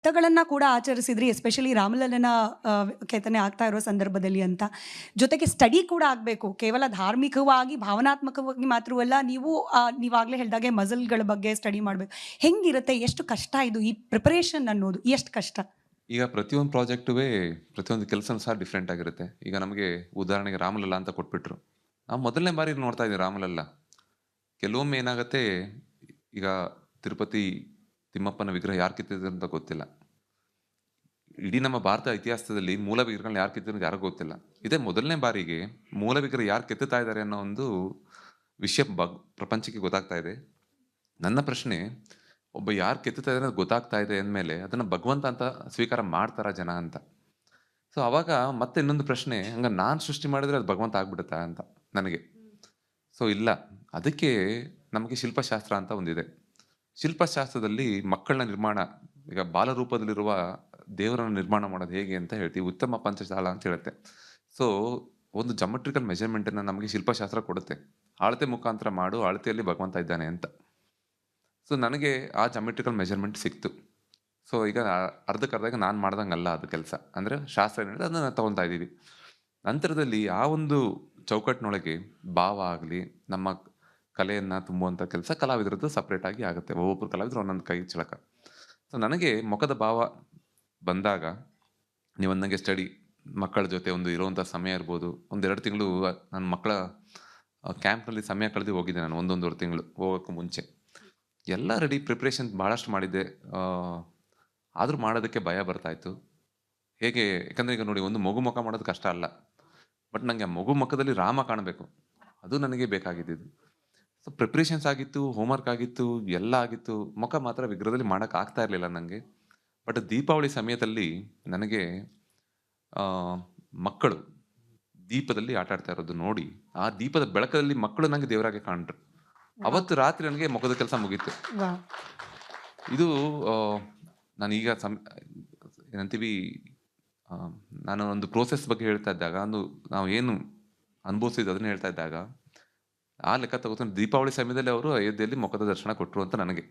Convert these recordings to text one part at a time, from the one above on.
ವ್ರತಗಳನ್ನ ಕೂಡ ಆಚರಿಸಿದ್ರಿ, ಎಸ್ಪೆಷಲಿ ರಾಮಲಲ್ಲನ ಕೆತ್ತನೆ ಆಗ್ತಾ ಇರೋ ಸಂದರ್ಭದಲ್ಲಿ ಅಂತ. ಜೊತೆಗೆ ಸ್ಟಡಿ ಕೂಡ ಆಗಬೇಕು. ಕೇವಲ ಧಾರ್ಮಿಕವಾಗಿ, ಭಾವನಾತ್ಮಕವಾಗಿ ಮಾತ್ರವಲ್ಲ, ನೀವಾಗಲೇ ಹೇಳ್ದಾಗೆ ಮಸಲ್ಗಳ ಬಗ್ಗೆ ಸ್ಟಡಿ ಮಾಡಬೇಕು. ಹೆಂಗಿರುತ್ತೆ? ಎಷ್ಟು ಕಷ್ಟ ಇದು? ಈ ಪ್ರಿಪರೇಷನ್ ಅನ್ನೋದು ಎಷ್ಟು ಕಷ್ಟ? ಈಗ ಪ್ರತಿಯೊಂದು ಪ್ರಾಜೆಕ್ಟುವೇ ಪ್ರತಿಯೊಂದು ಕೆಲಸನೂ ಸಹ ಡಿಫ್ರೆಂಟ್ ಆಗಿರುತ್ತೆ. ಈಗ ನಮಗೆ ಉದಾಹರಣೆಗೆ ರಾಮಲಲ್ಲ ಅಂತ ಕೊಟ್ಬಿಟ್ರು. ನಾವು ಮೊದಲನೇ ಬಾರಿ ನೋಡ್ತಾ ಇದ್ದೀವಿ ರಾಮಲಲ್ಲ. ಕೆಲವೊಮ್ಮೆ ಏನಾಗುತ್ತೆ, ಈಗ ತಿರುಪತಿ ತಿಮ್ಮಪ್ಪನ ವಿಗ್ರಹ ಯಾರು ಕೆತ್ತಿದ್ರು ಅಂತ ಗೊತ್ತಿಲ್ಲ. ಇಡೀ ನಮ್ಮ ಭಾರತ ಇತಿಹಾಸದಲ್ಲಿ ಮೂಲ ವಿಗ್ರಹಗಳನ್ನ ಯಾರು ಕೆತ್ತಿದ್ರು ಯಾರಿಗೂ ಗೊತ್ತಿಲ್ಲ. ಇದೇ ಮೊದಲನೇ ಬಾರಿಗೆ ಮೂಲ ವಿಗ್ರಹ ಯಾರು ಕೆತ್ತುತ್ತಾ ಇದ್ದಾರೆ ಅನ್ನೋ ಒಂದು ವಿಷಯ ಪ್ರಪಂಚಕ್ಕೆ ಗೊತ್ತಾಗ್ತಾ ಇದೆ. ನನ್ನ ಪ್ರಶ್ನೆ, ಒಬ್ಬ ಯಾರು ಕೆತ್ತುತ್ತಾ ಇದ್ದಾರೆ ಅನ್ನೋದು ಗೊತ್ತಾಗ್ತಾ ಇದೆ ಅಂದಮೇಲೆ ಅದನ್ನ ಭಗವಂತ ಅಂತ ಸ್ವೀಕಾರ ಮಾಡ್ತಾರಾ ಜನ ಅಂತ. ಸೊ ಅವಾಗ ಮತ್ತೆ ಇನ್ನೊಂದು ಪ್ರಶ್ನೆ, ಹಂಗ ನಾನು ಸೃಷ್ಟಿ ಮಾಡಿದ್ರೆ ಅದು ಭಗವಂತ ಆಗ್ಬಿಡುತ್ತಾ ಅಂತ ನನಗೆ. ಸೊ ಇಲ್ಲ, ಅದಕ್ಕೆ ನಮಗೆ ಶಿಲ್ಪಶಾಸ್ತ್ರ ಅಂತ ಒಂದಿದೆ. ಶಿಲ್ಪಶಾಸ್ತ್ರದಲ್ಲಿ ಮಕ್ಕಳನ್ನ ನಿರ್ಮಾಣ, ಈಗ ಬಾಲರೂಪದಲ್ಲಿರುವ ದೇವರನ್ನು ನಿರ್ಮಾಣ ಮಾಡೋದು ಹೇಗೆ ಅಂತ ಹೇಳ್ತೀವಿ. ಉತ್ತಮ ಪಂಚಶಾಲಾ ಅಂತ ಹೇಳುತ್ತೆ. ಸೊ ಒಂದು ಜಾಮೆಟ್ರಿಕಲ್ ಮೆಜರ್ಮೆಂಟ್ ಅನ್ನ ನಮಗೆ ಶಿಲ್ಪಶಾಸ್ತ್ರ ಕೊಡುತ್ತೆ. ಅಳತೆ ಮುಖಾಂತರ ಮಾಡು, ಅಳತೆಯಲ್ಲಿ ಭಗವಂತ ಇದ್ದಾನೆ ಅಂತ. ಸೊ ನನಗೆ ಆ ಜಾಮೆಟ್ರಿಕಲ್ ಮೆಜರ್ಮೆಂಟ್ ಸಿಕ್ತು. ಸೊ ಈಗ ಅರ್ಧಕ್ಕರ್ಧ ನಾನು ಮಾಡ್ದಂಗಲ್ಲ ಅದು ಕೆಲಸ. ಅಂದ್ರೆ ಶಾಸ್ತ್ರ ಏನಿದೆ ಅದನ್ನ ತಗೊಂತಾ ಇದ್ದೀವಿ. ನಂತರದಲ್ಲಿ ಆ ಒಂದು ಚೌಕಟ್ಟಿನೊಳಗೆ ಭಾವ ಆಗಲಿ, ನಮ್ಮ ಕಲೆಯನ್ನ ತುಂಬುವಂಥ ಕೆಲಸ ಕಲಾವಿದರದ್ದು ಸಪ್ರೇಟ್ ಆಗಿ ಆಗುತ್ತೆ. ಒಬ್ಬೊಬ್ಬರು ಕಲಾವಿದರು ಒಂದೊಂದು ಕೈ ಚಳಕ. ಸೊ ನನಗೆ ಮುಖದ ಭಾವ ಬಂದಾಗ, ನೀವು ಅಂದಂಗೆ ಸ್ಟಡಿ ಮಕ್ಕಳ ಜೊತೆ ಒಂದು ಇರುವಂಥ ಸಮಯ ಇರ್ಬೋದು. 1-2 ತಿಂಗಳು ನನ್ನ ಮಕ್ಕಳ ಕ್ಯಾಂಪ್ನಲ್ಲಿ ಸಮಯ ಕಳೆದು ಹೋಗಿದ್ದೆ ನಾನು. 1-1.5 ತಿಂಗಳು ಹೋಗೋಕ್ಕೂ ಮುಂಚೆ ಎಲ್ಲ ರೆಡಿ ಪ್ರಿಪ್ರೇಷನ್ ಭಾಳಷ್ಟು ಮಾಡಿದ್ದೆ. ಆದರೂ ಮಾಡೋದಕ್ಕೆ ಭಯ ಬರ್ತಾ ಇತ್ತು. ಹೇಗೆ, ಯಾಕಂದರೆ ಈಗ ನೋಡಿ, ಒಂದು ಮಗು ಮುಖ ಮಾಡೋದು ಕಷ್ಟ ಅಲ್ಲ. ಬಟ್ ನನಗೆ ಆ ಮಗು ಮುಖದಲ್ಲಿ ರಾಮ ಕಾಣಬೇಕು, ಅದು ನನಗೆ ಬೇಕಾಗಿದ್ದಿದ್ದು. ಸೊ ಪ್ರಿಪ್ರೇಷನ್ಸ್ ಆಗಿತ್ತು, ಹೋಮ್ವರ್ಕ್ ಆಗಿತ್ತು, ಎಲ್ಲ ಆಗಿತ್ತು. ಮುಖ ಮಾತ್ರ ವಿಗ್ರಹದಲ್ಲಿ ಮಾಡೋಕೆ ಆಗ್ತಾ ಇರಲಿಲ್ಲ ನನಗೆ. ಬಟ್ ದೀಪಾವಳಿ ಸಮಯದಲ್ಲಿ ನನಗೆ ಮಕ್ಕಳು ದೀಪದಲ್ಲಿ ಆಟ ಆಡ್ತಾ ಇರೋದು ನೋಡಿ, ಆ ದೀಪದ ಬೆಳಕಲ್ಲಿ ಮಕ್ಕಳು ನನಗೆ ದೇವರಾಗೆ ಕಾಣ್ರು. ಅವತ್ತು ರಾತ್ರಿ ನನಗೆ ಮುಖದ ಕೆಲಸ ಮುಗೀತು. ಇದು ನಾನೀಗ ಏನಂತೀವಿ, ನಾನು ಒಂದು ಪ್ರೋಸೆಸ್ ಬಗ್ಗೆ ಹೇಳ್ತಾ ಇದ್ದಾಗ, ನಾವು ಏನು ಅನುಭವಿಸಿದ್ದು ಅದನ್ನ ಹೇಳ್ತಾ ಇದ್ದಾಗ, ಆ ಲೆಕ್ಕ ತಗೋತೀನಿ. ದೀಪಾವಳಿ ಸಮಯದಲ್ಲಿ ಅವರು ಅಯೋಧ್ಯೆಯಲ್ಲಿ ಮುಖದ ದರ್ಶನ ಕೊಟ್ಟರು ಅಂತ ನನಗೆ.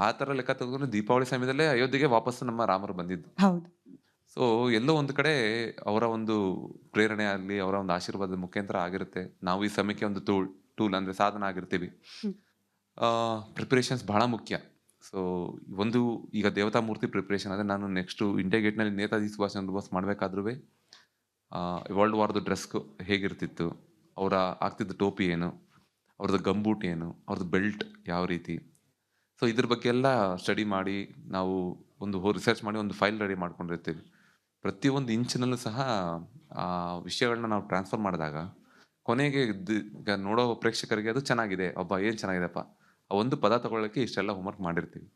ಆ ಥರ ಲೆಕ್ಕ ತೆಗೆದುಕೊಂಡು ದೀಪಾವಳಿ ಸಮಯದಲ್ಲೇ ಅಯೋಧ್ಯೆಗೆ ವಾಪಸ್ ನಮ್ಮ ರಾಮರು ಬಂದಿದ್ದು. ಹೌದು. ಸೊ ಎಲ್ಲೋ ಒಂದು ಕಡೆ ಅವರ ಒಂದು ಪ್ರೇರಣೆ ಆಗಲಿ, ಅವರ ಒಂದು ಆಶೀರ್ವಾದದ ಮುಖಾಂತರ ಆಗಿರುತ್ತೆ. ನಾವು ಈ ಸಮಯಕ್ಕೆ ಒಂದು ಟೂಲ್ ಅಂದ್ರೆ ಸಾಧನ ಆಗಿರ್ತೀವಿ. ಪ್ರಿಪರೇಷನ್ಸ್ ಬಹಳ ಮುಖ್ಯ. ಸೊ ಈಗ ದೇವತಾ ಮೂರ್ತಿ ಪ್ರಿಪರೇಷನ್ ಆದರೆ, ನಾನು next India ಗೇಟ್ನಲ್ಲಿ Netaji Subhash Chandra Bose ಮಾಡಬೇಕಾದ್ರೂ world ವಾರ್ದು dress ಹೇಗಿರ್ತಿತ್ತು, ಅವರ ಆಗ್ತಿದ್ದ ಟೋಪಿ ಏನು, ಅವ್ರದ್ದು ಗಂಬೂಟ್ ಏನು, ಅವ್ರದ್ದು ಬೆಲ್ಟ್ ಯಾವ ರೀತಿ, ಸೊ ಇದ್ರ ಬಗ್ಗೆ ಎಲ್ಲ ಸ್ಟಡಿ ಮಾಡಿ ನಾವು ರಿಸರ್ಚ್ ಮಾಡಿ ಒಂದು ಫೈಲ್ ರೆಡಿ ಮಾಡ್ಕೊಂಡಿರ್ತೀವಿ. ಪ್ರತಿಯೊಂದು ಇಂಚಿನಲ್ಲೂ ಸಹ ಆ ವಿಷಯಗಳನ್ನ ನಾವು ಟ್ರಾನ್ಸ್ಫರ್ ಮಾಡಿದಾಗ ಕೊನೆಗೆ ಈಗ ನೋಡೋ ಪ್ರೇಕ್ಷಕರಿಗೆ ಅದು ಚೆನ್ನಾಗಿದೆ, ಏನು ಚೆನ್ನಾಗಿದೆಪ್ಪ, ಆ ಒಂದು ಪದ ತಗೊಳ್ಳೋಕ್ಕೆ ಇಷ್ಟೆಲ್ಲ ಹೋಮ್ವರ್ಕ್ ಮಾಡಿರ್ತೀವಿ.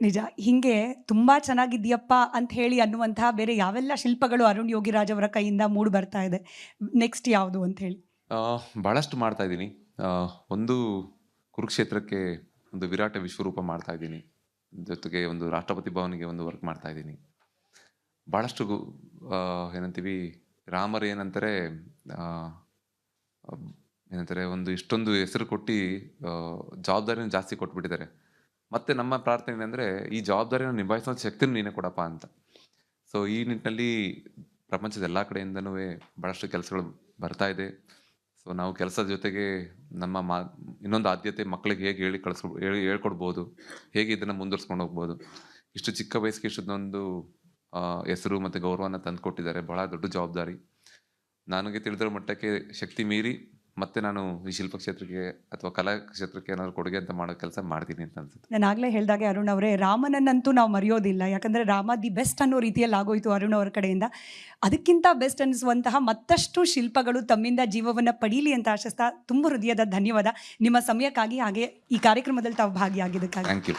ನಿಜ. ಹಿಂಗೆ ತುಂಬಾ ಚೆನ್ನಾಗಿದ್ಯಪ್ಪ ಅಂತ ಹೇಳಿ ಅನ್ನುವಂತಹ ಬೇರೆ ಯಾವೆಲ್ಲ ಶಿಲ್ಪಗಳು ಅರುಣ್ ಯೋಗಿರಾಜ್ ಅವರ ಕೈಯಿಂದ ಮೂಡಿ ಬರ್ತಾ ಇದೆ? ನೆಕ್ಸ್ಟ್ ಯಾವುದು ಅಂತ ಹೇಳಿ? ಭಾಳಷ್ಟು ಮಾಡ್ತಾ ಇದ್ದೀನಿ. ಒಂದು ಕುರುಕ್ಷೇತ್ರಕ್ಕೆ ಒಂದು ವಿರಾಟ ವಿಶ್ವರೂಪ ಮಾಡ್ತಾ ಇದ್ದೀನಿ. ಜೊತೆಗೆ ಒಂದು ರಾಷ್ಟ್ರಪತಿ ಭವನಿಗೆ ಒಂದು ವರ್ಕ್ ಮಾಡ್ತಾ ಇದ್ದೀನಿ. ಭಾಳಷ್ಟು ಏನಂತೀವಿ, ರಾಮರು ಏನಂತಾರೆ, ಒಂದು ಇಷ್ಟೊಂದು ಹೆಸರು ಕೊಟ್ಟು ಜವಾಬ್ದಾರಿನ ಜಾಸ್ತಿ ಕೊಟ್ಬಿಟ್ಟಿದ್ದಾರೆ. ಮತ್ತೆ ನಮ್ಮ ಪ್ರಾರ್ಥನೆ ಅಂದರೆ, ಈ ಜವಾಬ್ದಾರಿನ ನಿಭಾಯಿಸೋ ಶಕ್ತಿನೂ ನೀನೇ ಕೊಡಪ್ಪ ಅಂತ. ಸೊ ಈ ನಿಟ್ಟಿನಲ್ಲಿ ಪ್ರಪಂಚದ ಎಲ್ಲ ಕಡೆಯಿಂದನೂ ಭಾಳಷ್ಟು ಕೆಲಸಗಳು ಬರ್ತಾ ಇದೆ. ಸೊ ನಾವು ಕೆಲಸದ ಜೊತೆಗೆ ನಮ್ಮ ಇನ್ನೊಂದು ಆದ್ಯತೆ ಮಕ್ಕಳಿಗೆ ಹೇಗೆ ಹೇಳ್ಕೊಡ್ಬೋದು, ಹೇಗೆ ಇದನ್ನು ಮುಂದುವರ್ಸ್ಕೊಂಡು ಹೋಗ್ಬೋದು. ಇಷ್ಟು ಚಿಕ್ಕ ವಯಸ್ಸಿಗೆ ಇಷ್ಟೊಂದು ಹೆಸರು ಮತ್ತು ಗೌರವನ ತಂದು ಕೊಟ್ಟಿದ್ದಾರೆ. ಬಹಳ ದೊಡ್ಡ ಜವಾಬ್ದಾರಿ. ನನಗೆ ತಿಳಿದಿರೋ ಮಟ್ಟಕ್ಕೆ ಶಕ್ತಿ ಮೀರಿ ಮತ್ತೆ ನಾನು ಈ ಶಿಲ್ಪ ಕ್ಷೇತ್ರಕ್ಕೆ ಅಥವಾ ಕಲಾ ಕ್ಷೇತ್ರಕ್ಕೆ ಏನಾದ್ರು ಕೊಡುಗೆ ಅಂತ ಮಾಡೋ ಕೆಲಸ ಮಾಡ್ತೀನಿ ಅಂತ ಅನ್ಸುತ್ತೆ. ನಾನು ಆಗ್ಲೇ ಹೇಳ್ದಾಗೆ ಅರುಣ್ ಅವರೇ, ರಾಮನನ್ನಂತೂ ನಾವು ಮರೆಯೋದಿಲ್ಲ. ಯಾಕಂದ್ರೆ ರಾಮ ದಿ ಬೆಸ್ಟ್ ಅನ್ನೋ ರೀತಿಯಲ್ಲಿ ಆಗೋಯ್ತು ಅರುಣ್ ಅವರ ಕಡೆಯಿಂದ. ಅದಕ್ಕಿಂತ ಬೆಸ್ಟ್ ಅನ್ನಿಸುವಂತಹ ಮತ್ತಷ್ಟು ಶಿಲ್ಪಗಳು ತಮ್ಮಿಂದ ಜೀವವನ್ನು ಪಡೀಲಿ ಅಂತ ಆಶಿಸ್ತಾ, ತುಂಬ ಹೃದಯದ ಧನ್ಯವಾದ ನಿಮ್ಮ ಸಮಯಕ್ಕಾಗಿ, ಹಾಗೆ ಈ ಕಾರ್ಯಕ್ರಮದಲ್ಲಿ ತಾವು ಭಾಗಿಯಾಗಿದ್ದಕ್ಕಾಗಿ. Thank you.